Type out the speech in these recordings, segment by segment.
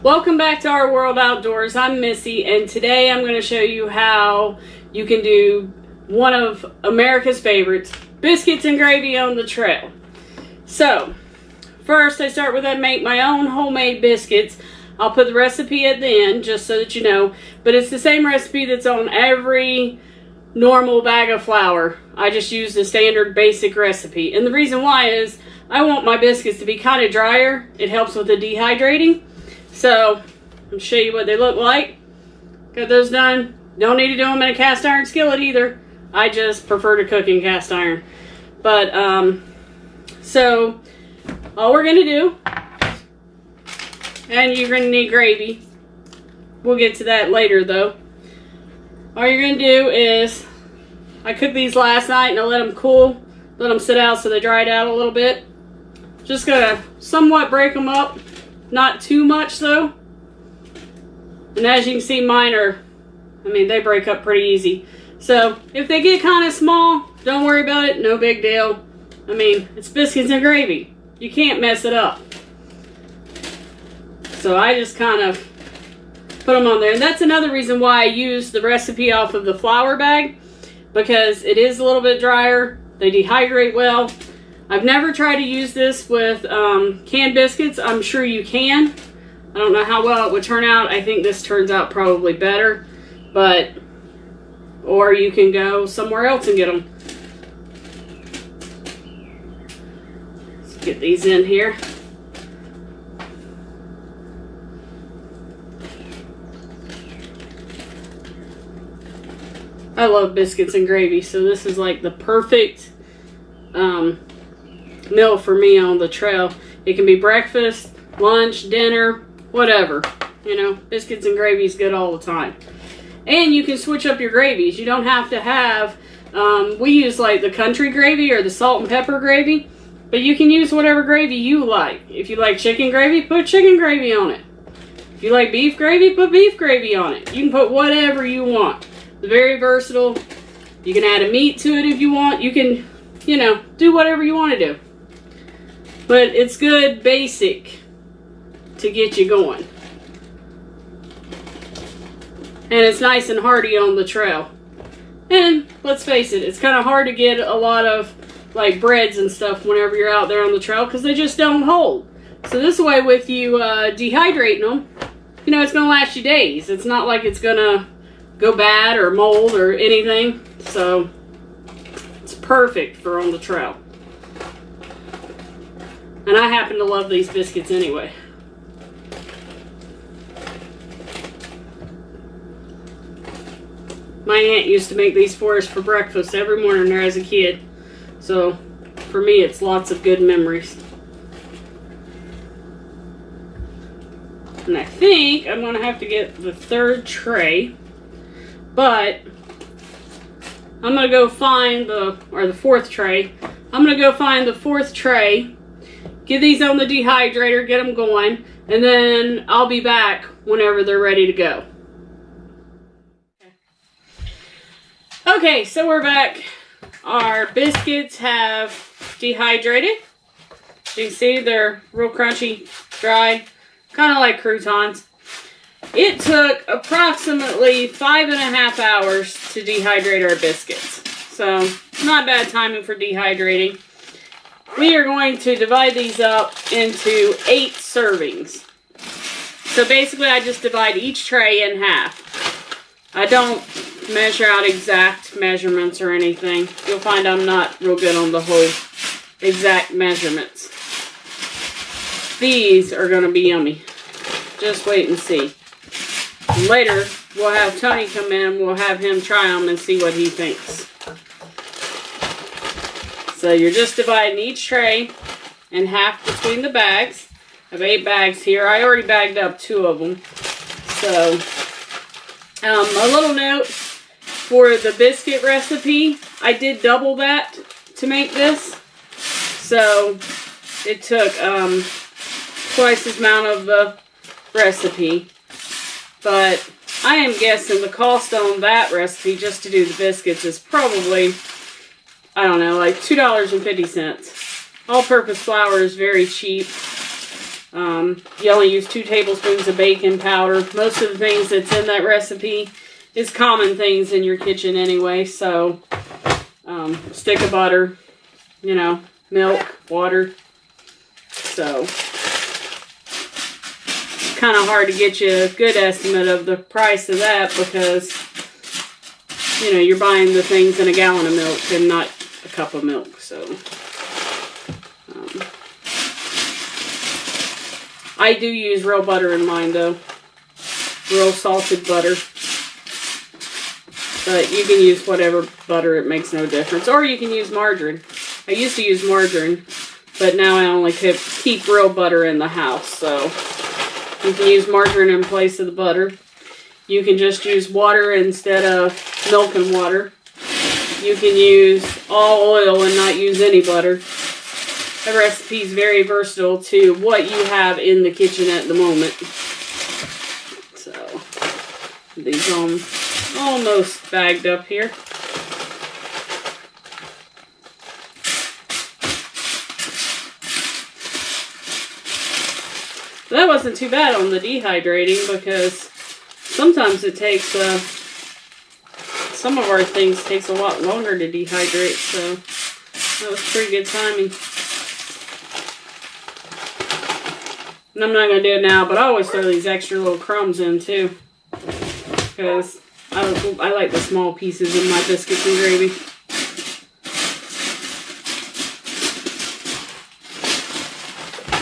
Welcome back to Our World Outdoors. I'm Missy, and today I'm going to show you how you can do one of America's favorites, biscuits and gravy on the trail. So, first I start with I make my own homemade biscuits. I'll put the recipe at the end just so that you know, but it's the same recipe that's on every normal bag of flour. I just use the standard basic recipe, and the reason why is I want my biscuits to be kind of drier. It helps with the dehydrating. So, I'll show you what they look like. Got those done. Don't need to do them in a cast iron skillet either. I just prefer to cook in cast iron. But, so, all we're going to do, and you're going to need gravy. We'll get to that later though. All you're going to do is, I cooked these last night and I let them cool. Let them sit out so they dried out a little bit. Just going to somewhat break them up. Not too much though. And as you can see, mine are, they break up pretty easy. So if they get kind of small, don't worry about it. No big deal. It's biscuits and gravy. You can't mess it up. So I just kind of put them on there. And that's another reason why I use the recipe off of the flour bag, because it is a little bit drier. They dehydrate well. I've never tried to use this with canned biscuits. I'm sure you can. I don't know how well it would turn out. I think this turns out probably better. Or you can go somewhere else and get them. Let's get these in here. I love biscuits and gravy, so this is like the perfect meal for me on the trail. It can be breakfast, lunch, dinner, whatever. Biscuits and gravy is good all the time. And you can switch up your gravies. You don't have to have, we use like the country gravy or the salt and pepper gravy, but you can use whatever gravy you like. If you like chicken gravy, put chicken gravy on it. If you like beef gravy, put beef gravy on it. You can put whatever you want. It's very versatile. You can add a meat to it if you want. You can, do whatever you want to do. But it's good basic to get you going. And it's nice and hearty on the trail. And let's face it, it's kind of hard to get a lot of like breads and stuff whenever you're out there on the trail because they just don't hold. So this way, with you dehydrating them, it's going to last you days. It's not like it's going to go bad or mold or anything. So it's perfect for on the trail. And I happen to love these biscuits anyway. My aunt used to make these for us for breakfast every morning there as a kid. So for me, it's lots of good memories. And I think I'm going to have to get the third tray. But I'm going to go find the fourth tray. I'm going to go find the fourth tray. Get these on the dehydrator, get them going, and then I'll be back whenever they're ready to go. Okay, so we're back. Our biscuits have dehydrated. You can see they're real crunchy, dry, kind of like croutons. It took approximately 5.5 hours to dehydrate our biscuits. So, not bad timing for dehydrating. We are going to divide these up into 8 servings. So basically I just divide each tray in half. I don't measure out exact measurements or anything. You'll find I'm not real good on the whole exact measurements. These are going to be yummy. Just wait and see. Later we'll have Tony come in. We'll have him try them and see what he thinks. So you're just dividing each tray in half between the bags. I have 8 bags here. I already bagged up 2 of them. So, a little note for the biscuit recipe. I did double that to make this. So, it took twice as amount of the recipe. But I am guessing the cost on that recipe just to do the biscuits is probably, I don't know, like $2.50. All-purpose flour is very cheap. You only use 2 tablespoons of baking powder. Most of the things that's in that recipe is common things in your kitchen anyway. So, stick of butter, you know, milk, water. So, kind of hard to get you a good estimate of the price of that because, you know, you're buying the things in a gallon of milk and not a cup of milk. So, I do use real butter in mine though, real salted butter. But you can use whatever butter, it makes no difference. Or you can use margarine. I used to use margarine, but now I only keep real butter in the house. So you can use margarine in place of the butter. You can just use water instead of milk and water. You can use all oil and not use any butter. The recipe is very versatile to what you have in the kitchen at the moment. So these almost bagged up here. That wasn't too bad on the dehydrating because sometimes it takes, some of our things takes a lot longer to dehydrate, so that was pretty good timing. And I'm not going to do it now, but I always throw these extra little crumbs in too because I like the small pieces in my biscuits and gravy.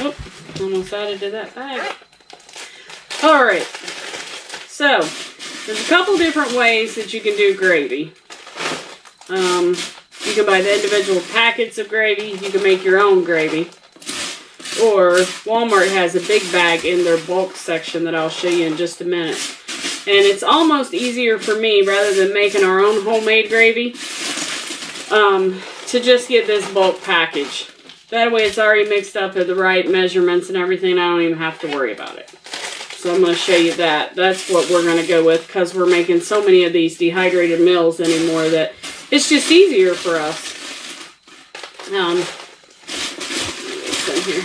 Oh, almost added to that bag. Alright, so there's a couple different ways that you can do gravy. You can buy the individual packets of gravy. You can make your own gravy. Or Walmart has a big bag in their bulk section that I'll show you in just a minute. And it's almost easier for me, rather than making our own homemade gravy, to just get this bulk package. That way it's already mixed up at the right measurements and everything. I don't even have to worry about it. So I'm going to show you that. That's what we're going to go with because we're making so many of these dehydrated meals anymore that it's just easier for us. What's in here?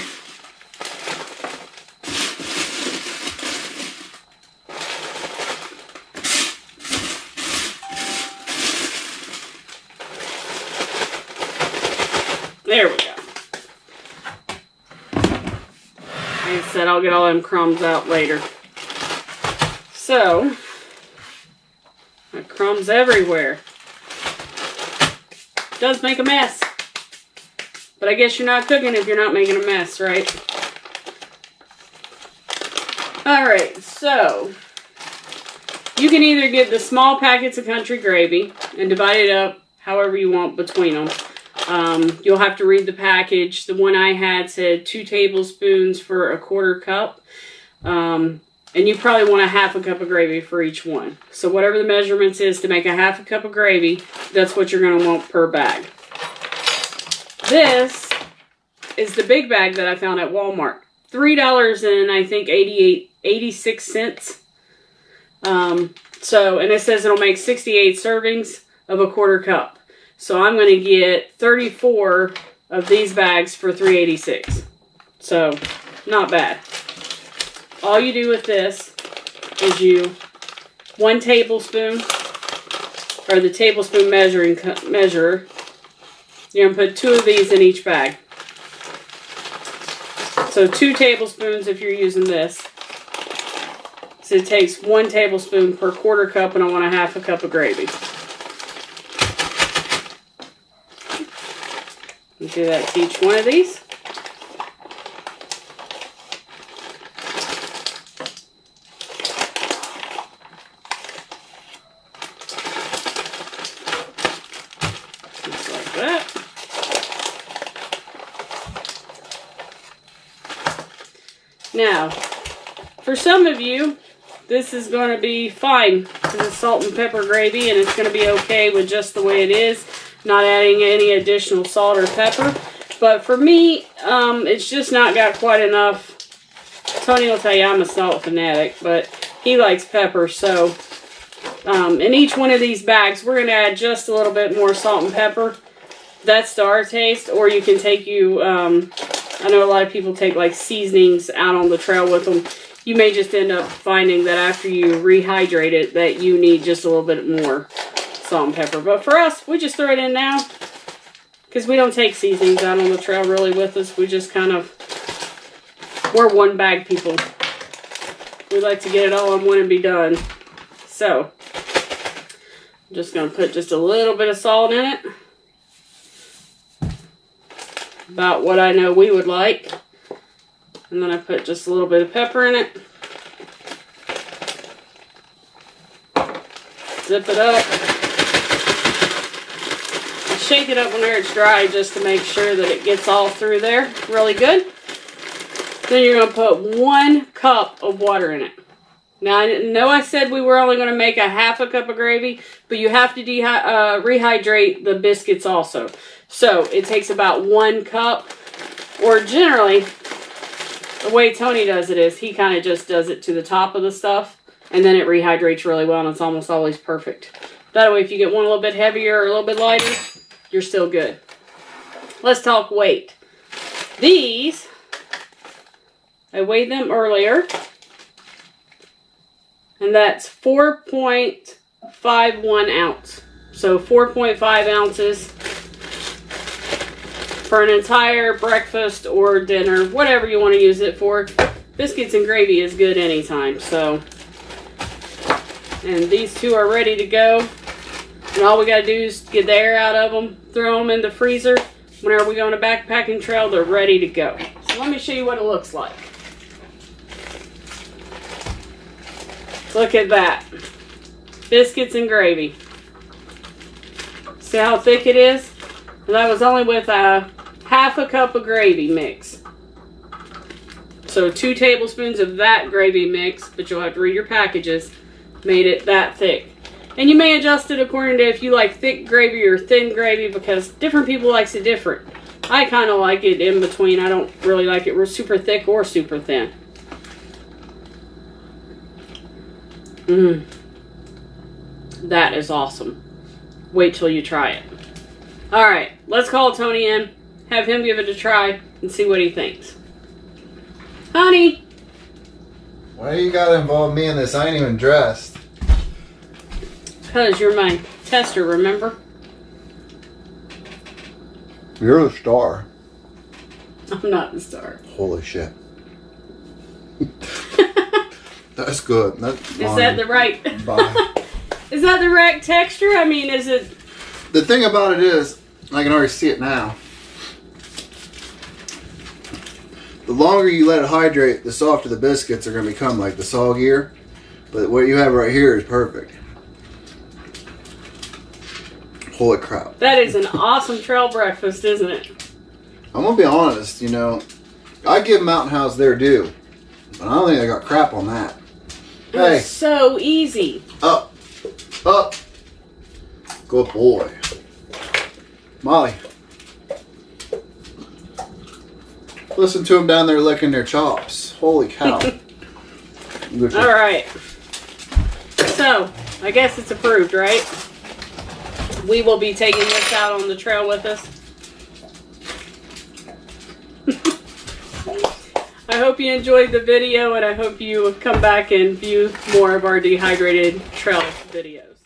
There we go. Like I said, I'll get all them crumbs out later. So, crumbs everywhere. Does make a mess. But I guess you're not cooking if you're not making a mess, right? Alright, so you can either get the small packets of country gravy and divide it up however you want between them. You'll have to read the package. The one I had said 2 tablespoons for a 1/4 cup. And you probably want a 1/2 cup of gravy for each one. So whatever the measurements is to make a 1/2 cup of gravy, that's what you're going to want per bag. This is the big bag that I found at Walmart. $3 and I think 86 cents. And it says it'll make 68 servings of a 1/4 cup. So I'm going to get 34 of these bags for $3.86. So, not bad. All you do with this is 1 tablespoon, or the tablespoon measurer. You're going to put 2 of these in each bag. So 2 tablespoons if you're using this. So it takes 1 tablespoon per 1/4 cup, and I want a 1/2 cup of gravy. You do that to each one of these. Just like that. Now, for some of you, this is going to be fine because it's salt and pepper gravy and it's going to be okay with just the way it is. Not adding any additional salt or pepper. But for me, it's just not got quite enough. Tony will tell you I'm a salt fanatic, but he likes pepper. So in each one of these bags, we're going to add just a little bit more salt and pepper. That's to our taste. Or you can take I know a lot of people take like seasonings out on the trail with them. You may just end up finding that after you rehydrate it that you need just a little bit more salt and pepper. But for us, we just throw it in now because we don't take seasonings out on the trail really with us. We just kind of, we're one bag people. We like to get it all in one and be done. So, I'm just going to put just a little bit of salt in it. About what I know we would like. And then I put just a little bit of pepper in it. Zip it up. Shake it up whenever it's dry just to make sure that it gets all through there really good. Then you're going to put 1 cup of water in it. Now, I know I said we were only going to make a half a cup of gravy, but you have to rehydrate the biscuits also. So, it takes about 1 cup, or generally, the way Tony does it is he kind of just does it to the top of the stuff, and then it rehydrates really well, and it's almost always perfect. That way, if you get one a little bit heavier or a little bit lighter, you're still good. Let's talk weight. These, I weighed them earlier, and that's 4.51 ounce. So 4.5 ounces for an entire breakfast or dinner, whatever you want to use it for. Biscuits and gravy is good anytime. So, and these two are ready to go. And all we got to do is get the air out of them, throw them in the freezer. Whenever we go on a backpacking trail, they're ready to go. So let me show you what it looks like. Look at that. Biscuits and gravy. See how thick it is? And that was only with a half a cup of gravy mix. So 2 tablespoons of that gravy mix, but you'll have to read your packages, made it that thick. And you may adjust it according to if you like thick gravy or thin gravy, because different people likes it different. I kind of like it in between. I don't really like it super thick or super thin. That is awesome. Wait till you try it. Alright, let's call Tony in, have him give it a try, and see what he thinks. Honey! Why you gotta involve me in this? I ain't even dressed. Because you're my tester, remember? You're the star. I'm not the star. Holy shit. That's good. Is that the right? Is that the right texture? I mean, is it? The thing about it is, I can already see it now. The longer you let it hydrate, the softer the biscuits are going to become, like the soggier. But what you have right here is perfect. Holy crap. That is an awesome trail breakfast, isn't it? I'm going to be honest, you know, I give Mountain House their due. But I don't think I got crap on that. Hey. It's so easy. Up. Up. Good boy. Molly. Listen to them down there licking their chops. Holy cow. Alright. So, I guess it's approved, right? We will be taking this out on the trail with us. I hope you enjoyed the video, and I hope you come back and view more of our dehydrated trail videos.